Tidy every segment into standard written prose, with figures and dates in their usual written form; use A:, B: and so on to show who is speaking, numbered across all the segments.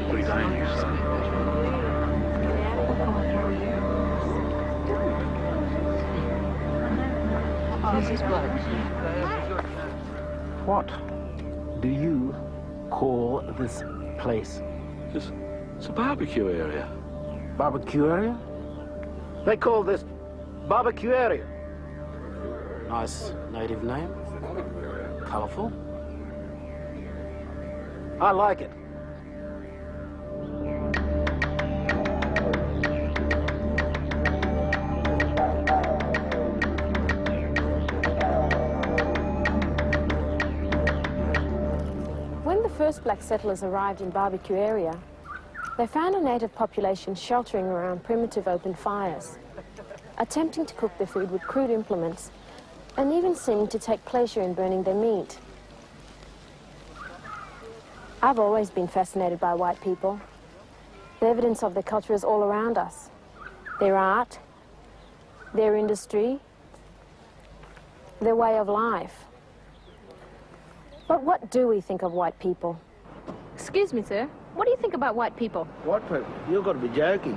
A: Pretty dangerous, though. What do you call this place?
B: It's a barbecue area.
A: Babakiueria? They call this Babakiueria. Nice native name. Colourful. I like it.
C: When the first black settlers arrived in Babakiueria, they found a native population sheltering around primitive open fires, attempting to cook their food with crude implements, and even seeming to take pleasure in burning their meat. I've always been fascinated by white people. The evidence of their culture is all around us. Their art, their industry, their way of life. But what do we think of white people?
D: Excuse me, sir. What do you think about white people?
A: White people? You've got to be joking.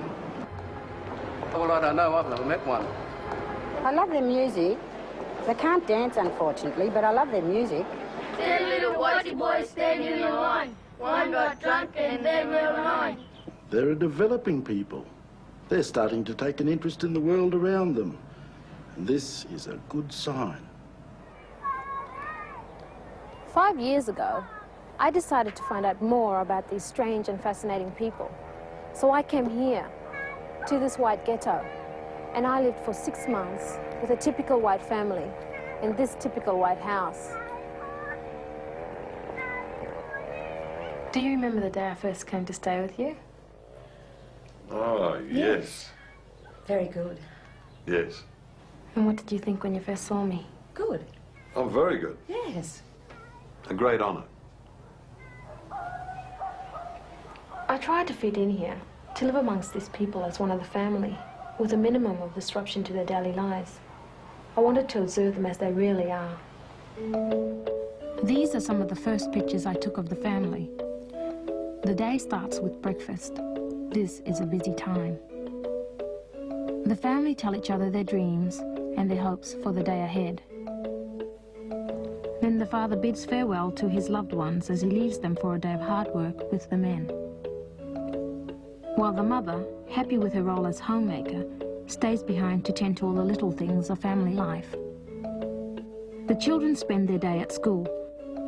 E: Well, I don't know. I've never met one.
F: I love their music. They can't dance, unfortunately, but I love their music.
G: 10 little whitey boys standing in line. One got drunk and then were 9.
H: They're a developing people. They're starting to take an interest in the world around them. And this is a good sign.
C: 5 years ago, I decided to find out more about these strange and fascinating people. So I came here, to this white ghetto, and I lived for 6 months with a typical white family in this typical white house. Do you remember the day I first came to stay with you?
B: Oh, yes.
F: Very good.
B: Yes.
C: And what did you think when you first saw me?
F: Good.
B: Oh, very good.
F: Yes.
B: A great honour.
C: I tried to fit in here, to live amongst these people as one of the family, with a minimum of disruption to their daily lives. I wanted to observe them as they really are. These are some of the first pictures I took of the family. The day starts with breakfast. This is a busy time. The family tell each other their dreams and their hopes for the day ahead. Then the father bids farewell to his loved ones as he leaves them for a day of hard work with the men. While the mother, happy with her role as homemaker, stays behind to tend to all the little things of family life. The children spend their day at school,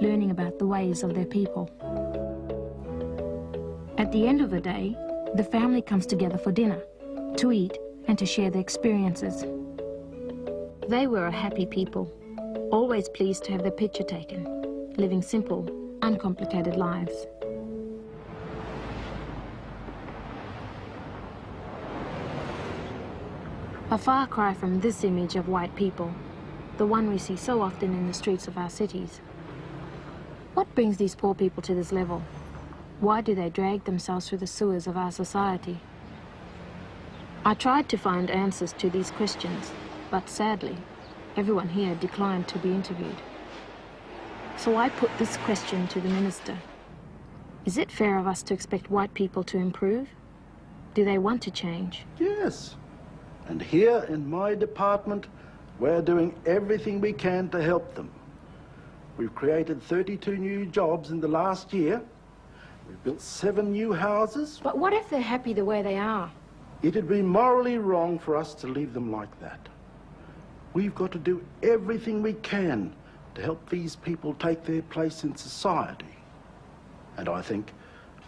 C: learning about the ways of their people. At the end of the day, the family comes together for dinner, to eat and to share their experiences. They were a happy people, always pleased to have their picture taken, living simple, uncomplicated lives. A far cry from this image of white people, the one we see so often in the streets of our cities. What brings these poor people to this level? Why do they drag themselves through the sewers of our society? I tried to find answers to these questions, but sadly, everyone here declined to be interviewed. So I put this question to the minister. Is it fair of us to expect white people to improve? Do they want to change?
H: Yes. And here in my department, we're doing everything we can to help them. We've created 32 new jobs in the last year. We've built 7 new houses.
C: But what if they're happy the way they are?
H: It'd be morally wrong for us to leave them like that. We've got to do everything we can to help these people take their place in society. And I think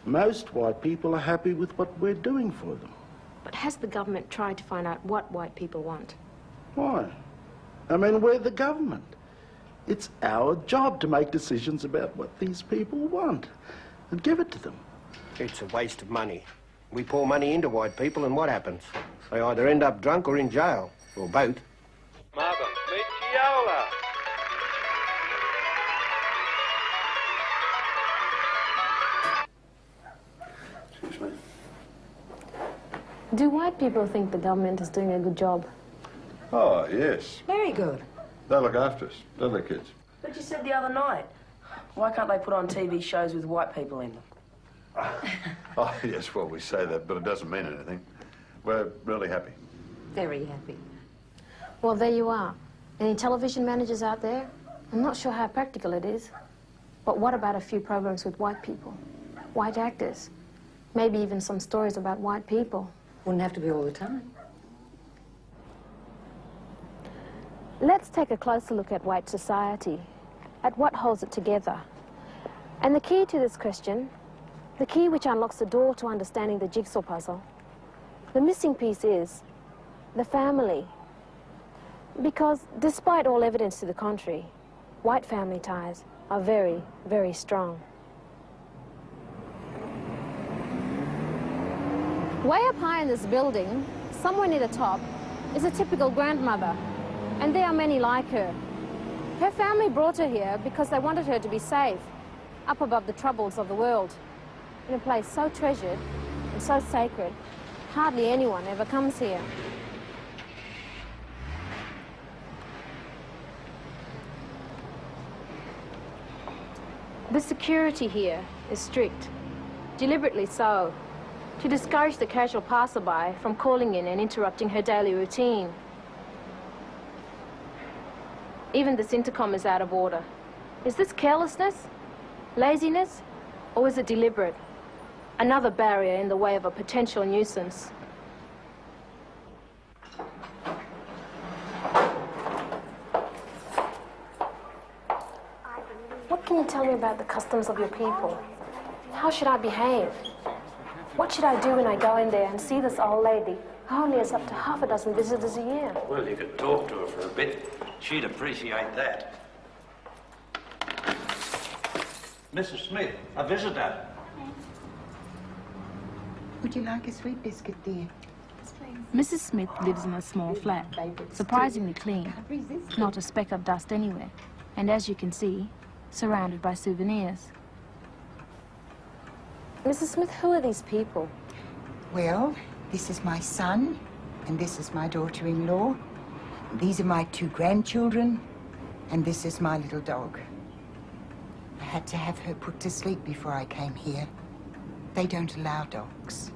H: most white people are happy with what we're doing for them.
C: But has the government tried to find out what white people want?
H: Why? I mean, we're the government. It's our job to make decisions about what these people want and give it to them.
E: It's a waste of money. We pour money into white people and what happens? They either end up drunk or in jail, or both.
B: Mother, meet Giola.
H: Excuse me.
C: Do white people think the government is doing a good job?
B: Oh, yes.
F: Very good.
B: They look after us, don't they, kids?
G: But you said the other night,
I: Why can't they put on TV shows with white people in them?
B: Oh, yes, well, we say that, but it doesn't mean anything. We're really happy.
F: Very happy.
C: Well, there you are. Any television managers out there? I'm not sure how practical it is. But what about a few programs with white people? White actors? Maybe even some stories about white people.
F: Wouldn't have to be all the time.
C: Let's take a closer look at white society, at what holds it together. And the key to this question, the key which unlocks the door to understanding the jigsaw puzzle, the missing piece is the family. Because despite all evidence to the contrary, white family ties are very, very strong. Way up high in this building, somewhere near the top, is a typical grandmother, and there are many like her. Her family brought her here because they wanted her to be safe, up above the troubles of the world, in a place so treasured and so sacred, hardly anyone ever comes here. The security here is strict, deliberately so, to discourage the casual passerby from calling in and interrupting her daily routine. Even this intercom is out of order. Is this carelessness, laziness, or is it deliberate? Another barrier in the way of a potential nuisance. What can you tell me about the customs of your people? How should I behave? What should I do when I go in there and see this old lady who only has up to half a dozen visitors a year?
J: Well, you could talk to her for a bit. She'd appreciate that. Mrs. Smith, a visitor.
K: Would you like a sweet biscuit, dear?
C: Mrs. Smith lives in a small flat, surprisingly clean, not a speck of dust anywhere, and as you can see, surrounded by souvenirs. Mrs. Smith, who are these people?
K: Well, this is my son, and this is my daughter-in-law. These are my 2 grandchildren, and this is my little dog. I had to have her put to sleep before I came here. They don't allow dogs.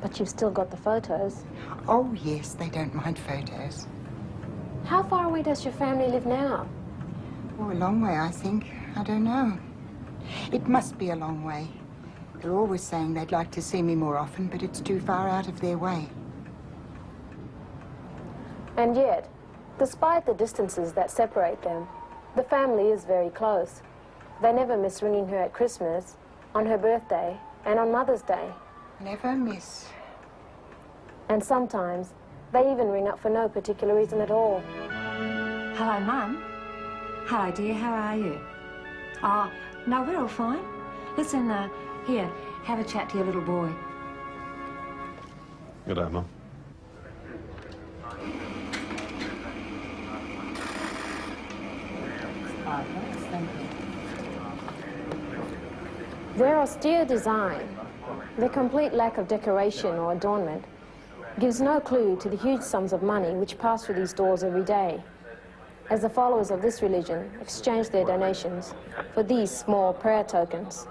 C: But you've still got the photos.
K: Oh, yes, they don't mind photos.
C: How far away does your family live now?
K: Oh, a long way, I think. I don't know. It must be a long way. They're always saying they'd like to see me more often, but it's too far out of their way.
C: And yet, despite the distances that separate them, the family is very close. They never miss ringing her at Christmas, on her birthday, and on Mother's Day.
K: Never miss.
C: And sometimes, they even ring up for no particular reason at all.
L: Hello, Mum. Hello, dear. How are you? Oh, no, we're all fine. Listen, here, have a chat to your little boy.
B: Good day, Mum.
C: Their austere design, their complete lack of decoration or adornment, gives no clue to the huge sums of money which pass through these doors every day, as the followers of this religion exchange their donations for these small prayer tokens.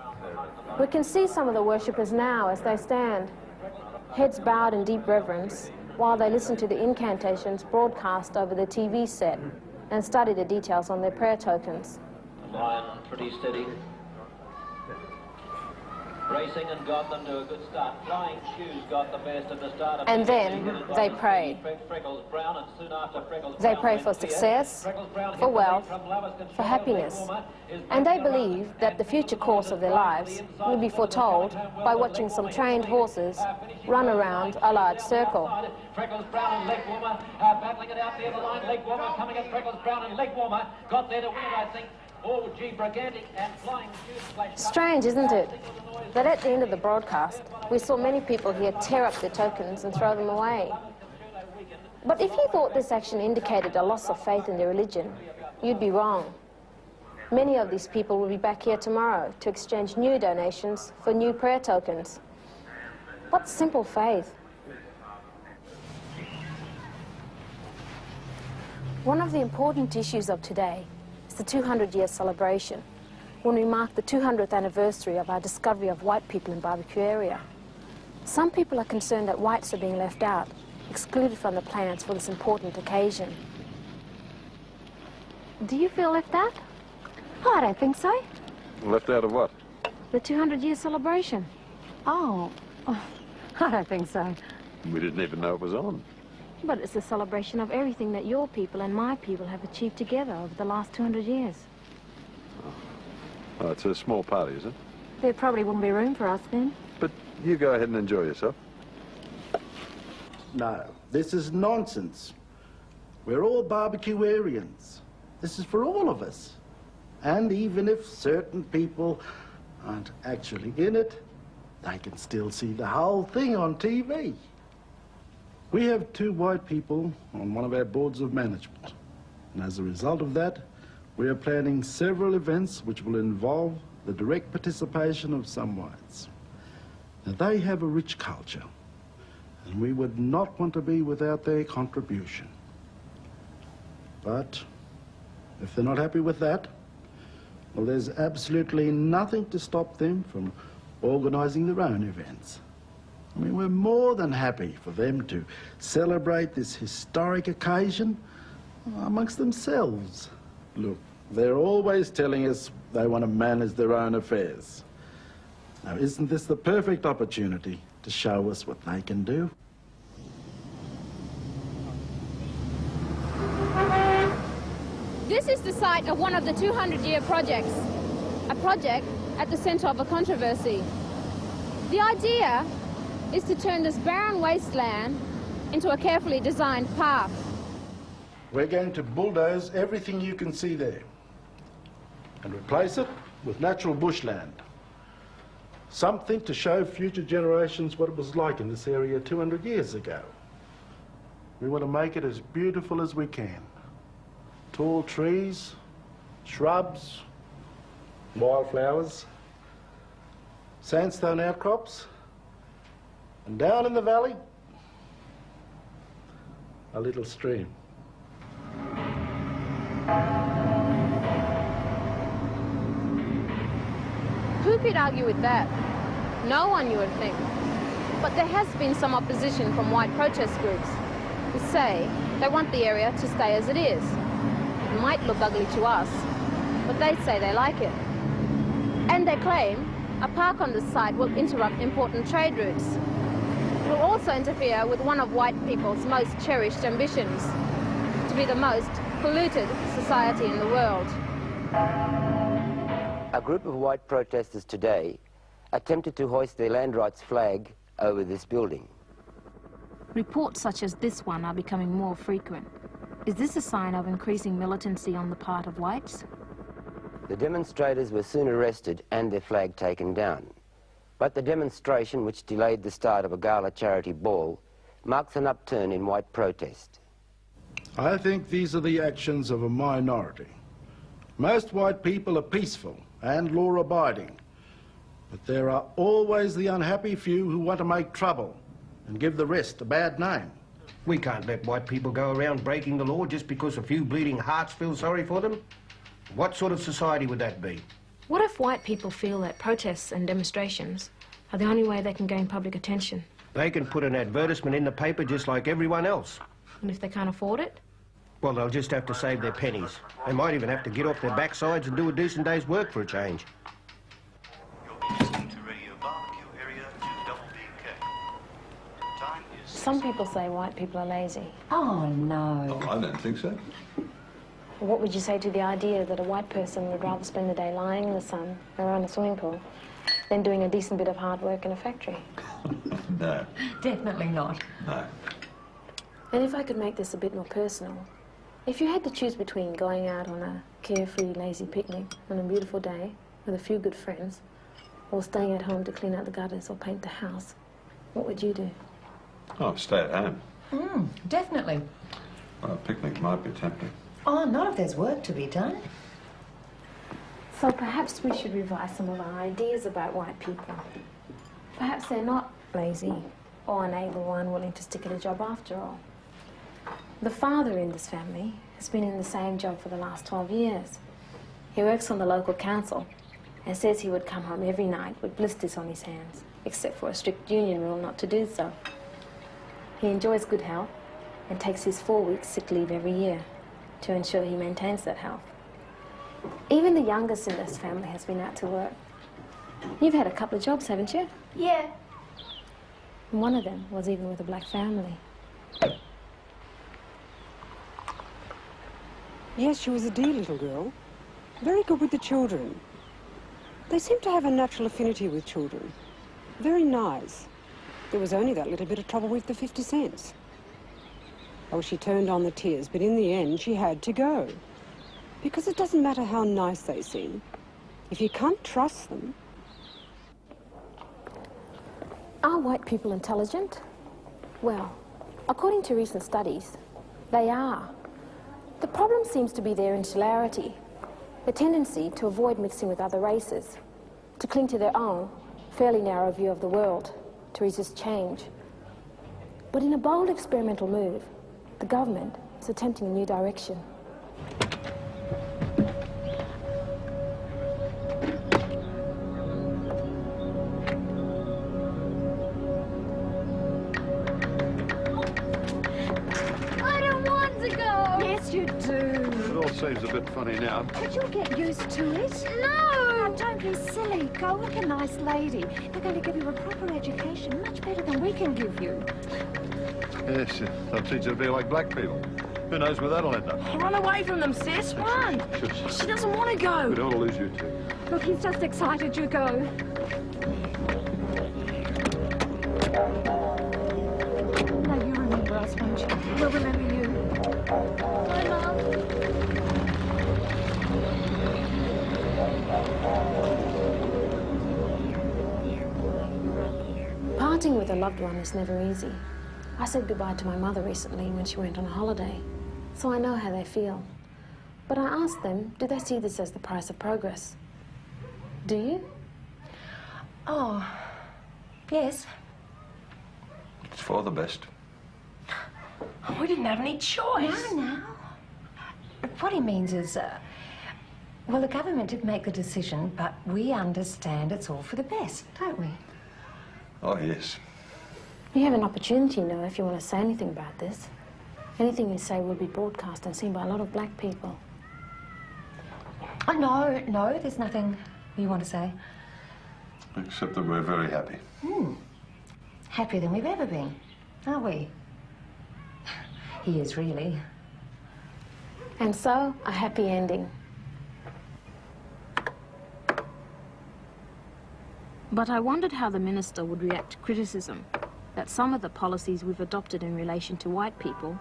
C: We can see some of the worshippers now as they stand, heads bowed in deep reverence, while they listen to the incantations broadcast over the TV set and study the details on their prayer tokens.
M: Lion pretty steady. Racing and got them to a good start. Flying Shoes got the best at the start of
C: And then they pray. They pray for success, for wealth, for happiness. And they believe that the future course of their lives will be foretold by watching some trained horses run around a large circle.
M: Freckles Brown and Leg Warmer battling it out near the line. Leg Warmer coming at Freckles Brown and Leg Warmer got there to win it, I think. Oh, gee, Brigantic and Flying Shoes flashed.
C: Strange, isn't it, that at the end of the broadcast, we saw many people here tear up their tokens and throw them away. But if you thought this action indicated a loss of faith in their religion, you'd be wrong. Many of these people will be back here tomorrow to exchange new donations for new prayer tokens. What simple faith. One of the important issues of today is the 200-year celebration, when we mark the 200th anniversary of our discovery of white people in Babakiueria. Some people are concerned that whites are being left out, excluded from the plans for this important occasion. Do you feel left out?
L: Oh, I don't think so.
B: Left out of what?
C: The 200-year celebration.
L: Oh, I don't think so.
B: We didn't even know it was on.
C: But it's a celebration of everything that your people and my people have achieved together over the last 200 years.
B: Oh, it's a small party, is it?
C: There probably wouldn't be room for us then.
B: But you go ahead and enjoy yourself.
H: No, this is nonsense. We're all Babakiuerians. This is for all of us. And even if certain people aren't actually in it, they can still see the whole thing on TV. We have 2 white people on one of our boards of management. And as a result of that, we are planning several events which will involve the direct participation of some whites. Now, they have a rich culture, and we would not want to be without their contribution. But if they're not happy with that, well, there's absolutely nothing to stop them from organising their own events. I mean, we're more than happy for them to celebrate this historic occasion amongst themselves. Look, they're always telling us they want to manage their own affairs. Now, isn't this the perfect opportunity to show us what they can do?
D: This is the site of one of the 200-year projects, a project at the centre of a controversy. The idea is to turn this barren wasteland into a carefully designed park.
H: We're going to bulldoze everything you can see there and replace it with natural bushland. Something to show future generations what it was like in this area 200 years ago. We want to make it as beautiful as we can. Tall trees, shrubs, wildflowers, sandstone outcrops, and down in the valley, a little stream.
D: Who could argue with that? No one, you would think. But there has been some opposition from white protest groups who say they want the area to stay as it is. It might look ugly to us, but they say they like it. And they claim a park on this site will interrupt important trade routes. It will also interfere with one of white people's most cherished ambitions, to be the most polluted society in the world.
N: A group of white protesters today attempted to hoist their land rights flag over this building.
C: Reports such as this one are becoming more frequent. Is this a sign of increasing militancy on the part of whites?
N: The demonstrators were soon arrested and their flag taken down. But the demonstration, which delayed the start of a gala charity ball, marks an upturn in white protest.
H: I think these are the actions of a minority. Most white people are peaceful and law-abiding, but there are always the unhappy few who want to make trouble and give the rest a bad name.
E: We can't let white people go around breaking the law just because a few bleeding hearts feel sorry for them. What sort of society would that be?
C: What if white people feel that protests and demonstrations are the only way they can gain public attention?
E: They can put an advertisement in the paper just like everyone else.
C: And if they can't afford it?
E: Well, they'll just have to save their pennies. They might even have to get off their backsides and do a decent day's work for a change.
C: Some people say white people are lazy.
L: Oh, no.
B: Oh, I don't think so.
C: What would you say to the idea that a white person would rather spend the day lying in the sun around a swimming pool than doing a decent bit of hard work in a factory?
B: No.
L: Definitely not.
B: No.
C: And if I could make this a bit more personal, if you had to choose between going out on a carefree, lazy picnic on a beautiful day with a few good friends or staying at home to clean out the gutters or paint the house, what would you do?
B: Oh, stay at home.
L: Definitely.
B: Well, a picnic might be tempting.
L: Oh, not if there's work to be done.
C: So perhaps we should revise some of our ideas about white people. Perhaps they're not lazy or unable or unwilling to stick at a job after all. The father in this family has been in the same job for the last 12 years. He works on the local council and says he would come home every night with blisters on his hands, except for a strict union rule not to do so. He enjoys good health and takes his 4 weeks sick leave every year to ensure he maintains that health. Even the youngest in this family has been out to work. You've had a couple of jobs, haven't you?
G: Yeah.
C: And one of them was even with a black family.
O: Yes, she was a dear little girl. Very good with the children. They seem to have a natural affinity with children. Very nice. There was only that little bit of trouble with the 50 cents. Oh, she turned on the tears, but in the end she had to go. Because it doesn't matter how nice they seem. If you can't trust them...
C: Are white people intelligent? Well, according to recent studies, they are. The problem seems to be their insularity, the tendency to avoid mixing with other races, to cling to their own, fairly narrow view of the world, to resist change. But in a bold experimental move, the government is attempting a new direction.
B: Seems a bit funny now.
L: But you'll get used to it.
G: No!
L: Oh, don't be silly. Go like a nice lady. They're going to give you a proper education, much better than we can give you.
B: Yes, they'll teach her to be like black people. Who knows where that'll end up?
I: Run away from them, sis. Run. She doesn't want to go.
B: We don't want to lose you two.
L: Look, he's just excited you go. No, you remember us, won't you? We'll remember you.
G: Bye, Mum.
C: Parting with a loved one is never easy. I said goodbye to my mother recently when she went on a holiday, so I know how they feel. But I asked them, do they see this as the price of progress? Do you?
L: Oh, yes.
B: It's for the best.
I: We didn't have any choice.
L: No. What he means is, well, the government did make the decision, but we understand it's all for the best, don't we?
B: Oh, yes.
C: You have an opportunity, you know, if you want to say anything about this. Anything you say will be broadcast and seen by a lot of black people.
L: Oh, no, there's nothing you want to say.
B: Except that we're very happy.
L: Happier than we've ever been, aren't we? He is really.
C: And so, a happy ending. But I wondered how the minister would react to criticism that some of the policies we've adopted in relation to white people,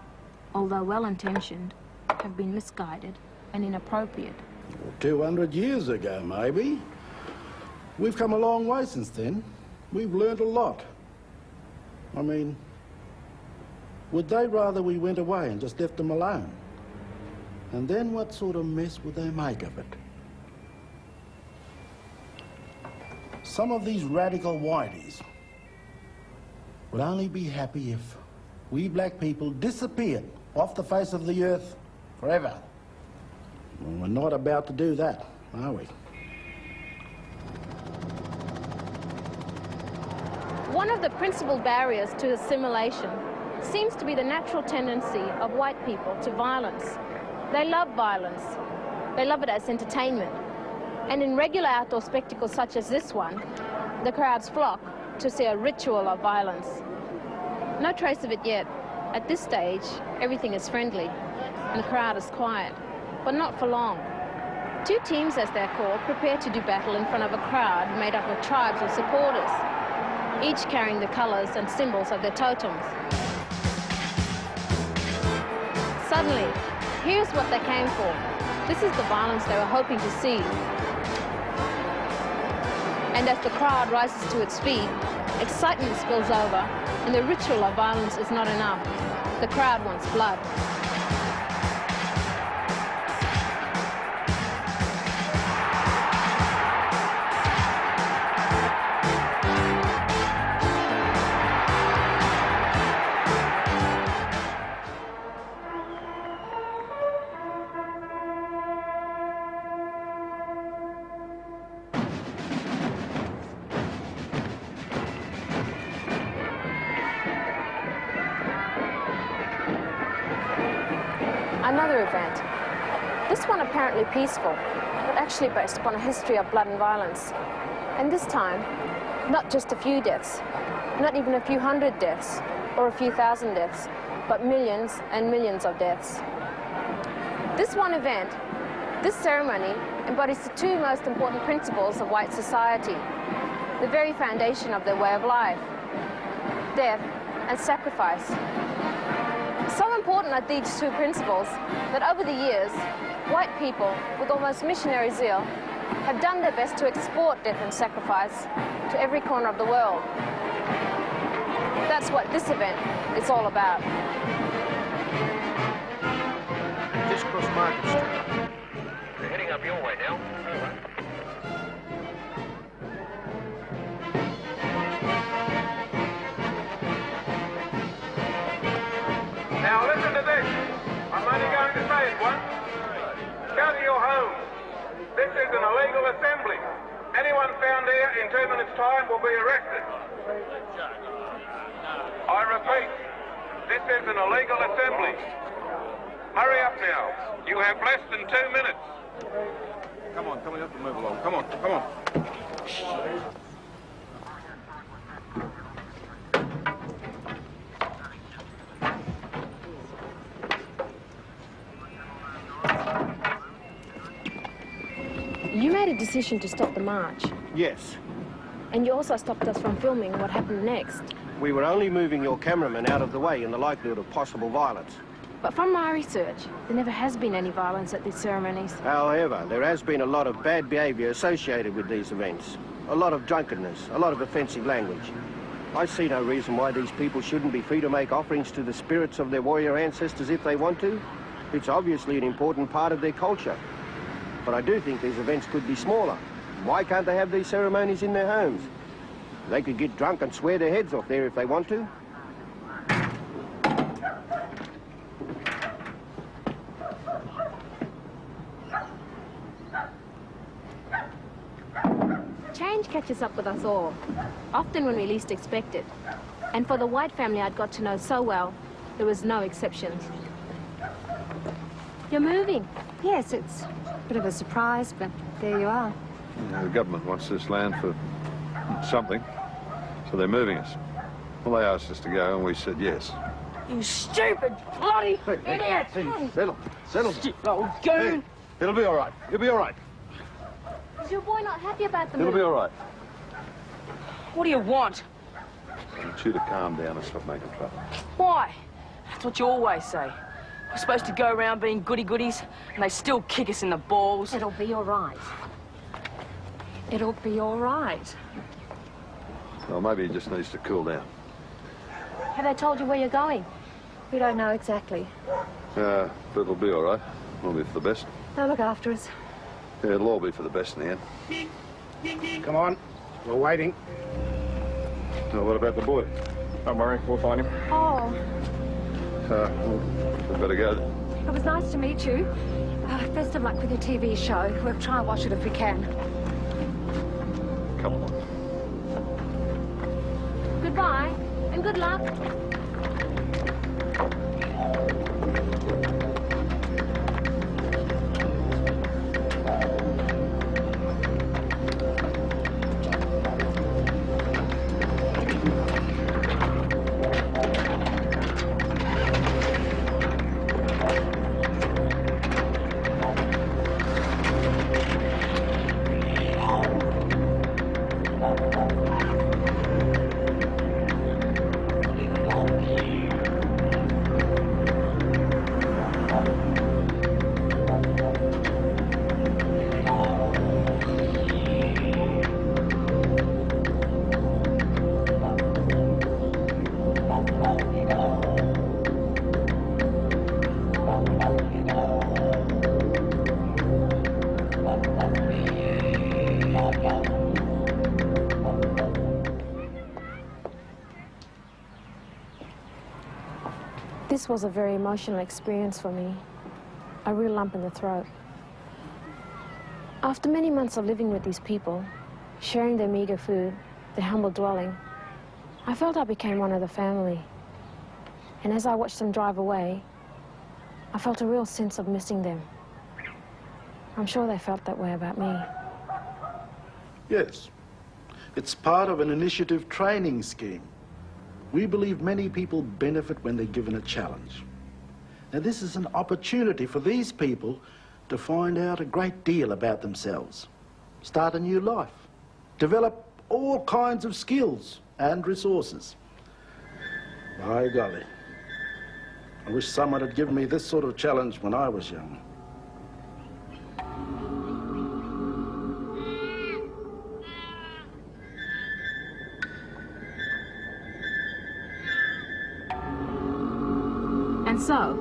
C: although well-intentioned, have been misguided and inappropriate.
H: 200 years ago, maybe. We've come a long way since then. We've learned a lot. I mean, would they rather we went away and just left them alone? And then what sort of mess would they make of it? Some of these radical whiteys would only be happy if we black people disappeared off the face of the earth forever. Well, we're not about to do that, are we?
D: One of the principal barriers to assimilation seems to be the natural tendency of white people to violence. They love violence. They love it as entertainment. And in regular outdoor spectacles such as this one, the crowds flock to see a ritual of violence. No trace of it yet. At this stage, everything is friendly and the crowd is quiet, but not for long. Two teams, as they're called, prepare to do battle in front of a crowd made up of tribes of supporters, each carrying the colors and symbols of their totems. Suddenly, here's what they came for. This is the violence they were hoping to see. And as the crowd rises to its feet, excitement spills over, and the ritual of violence is not enough. The crowd wants blood. similar event. This one apparently peaceful, but actually based upon a history of blood and violence. And this time, not just a few deaths, not even a few hundred deaths, or a few thousand deaths, but millions and millions of deaths. This one event, this ceremony, embodies the two most important principles of white society, the very foundation of their way of life: death and sacrifice. So important are these two principles that over the years, white people with almost missionary zeal have done their best to export death and sacrifice to every corner of the world. That's what this event is all about.
E: Just cross Market Street.
M: We're heading up your way now.
P: Now listen to this. I'm only going to say it once. Go to your homes. This is an illegal assembly. Anyone found here in 2 minutes' time will be arrested. I repeat, this is an illegal assembly. Hurry up now. You have less than 2 minutes. Come on, you have to move along. Come on.
C: You made a decision to stop the march,
E: Yes.
C: and you also stopped us from filming what happened next.
E: We were only moving your cameraman out of the way in the likelihood of possible violence.
C: But from my research, there never has been any violence at these ceremonies.
E: However, there has been a lot of bad behaviour associated with these events. A lot of drunkenness, a lot of offensive language. I see no reason why these people shouldn't be free to make offerings to the spirits of their warrior ancestors if they want to. It's obviously an important part of their culture. But I do think these events could be smaller. Why can't they have these ceremonies in their homes? They could get drunk and swear their heads off there if they want to.
C: Change catches up with us all, often when we least expect it. And for the white family I'd got to know so well, there was no exceptions. You're moving.
L: Yes, it's a bit of a surprise, but there you are.
B: The government wants this land for something, so they're moving us. Well, they asked us to go, and we said yes.
I: You stupid, bloody idiot!
H: Settle.
I: Stupid old goon!
H: It'll be all right. You'll be all right.
C: Is your boy not happy about the move?
H: It'll be all right.
I: What do you want?
B: I want you to calm down and stop making trouble.
I: Why? That's what you always say. We're supposed to go around being goody-goodies, and they still kick us in the balls.
L: It'll be all right. It'll be all right.
B: Well, maybe he just needs to cool down.
C: Have they told you where you're going?
L: We don't know exactly.
B: But it'll be all right. It'll be for the best.
L: They'll look after us.
B: Yeah, it'll all be for the best in the end.
H: Come on. We're waiting.
B: So what about the boy?
P: Don't worry, we'll find him.
L: Oh,
B: We better go.
L: it was nice to meet you. Best of luck with your TV show. We'll try and watch it if we can.
B: Come on.
C: Goodbye, and good luck. This was a very emotional experience for me, a real lump in the throat. After many months of living with these people, sharing their meager food, their humble dwelling, I felt I became one of the family. And as I watched them drive away, I felt a real sense of missing them. I'm sure they felt that way about me.
H: Yes. It's part of an initiative training scheme. We believe many people benefit when they're given a challenge. Now, this is an opportunity for these people to find out a great deal about themselves, start a new life, develop all kinds of skills and resources. By golly, I wish someone had given me this sort of challenge when I was young.
C: And so,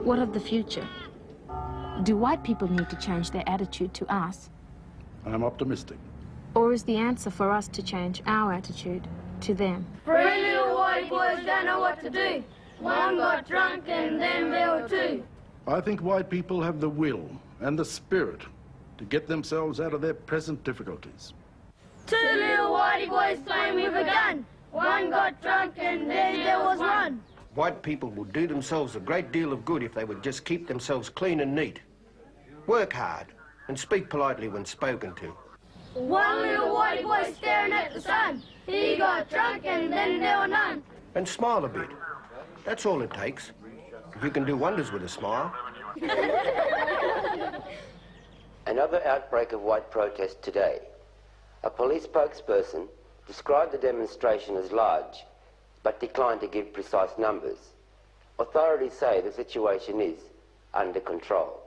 C: what of the future? Do white people need to change their attitude to us?
H: I'm optimistic.
C: Or is the answer for us to change our attitude to them?
G: Three little white boys don't know what to do. One got drunk and then there were two.
H: I think white people have the will and the spirit to get themselves out of their present difficulties.
G: Two little whitey boys playing with a gun. One got drunk and then there was one.
E: White people would do themselves a great deal of good if they would just keep themselves clean and neat. Work hard and speak politely when spoken to.
G: One little whitey boy staring at the sun. He got drunk and then there were none.
E: And smile a bit. That's all it takes. You can do wonders with a smile.
N: Another outbreak of white protest today. A police spokesperson described the demonstration as large, but declined to give precise numbers. Authorities say the situation is under control.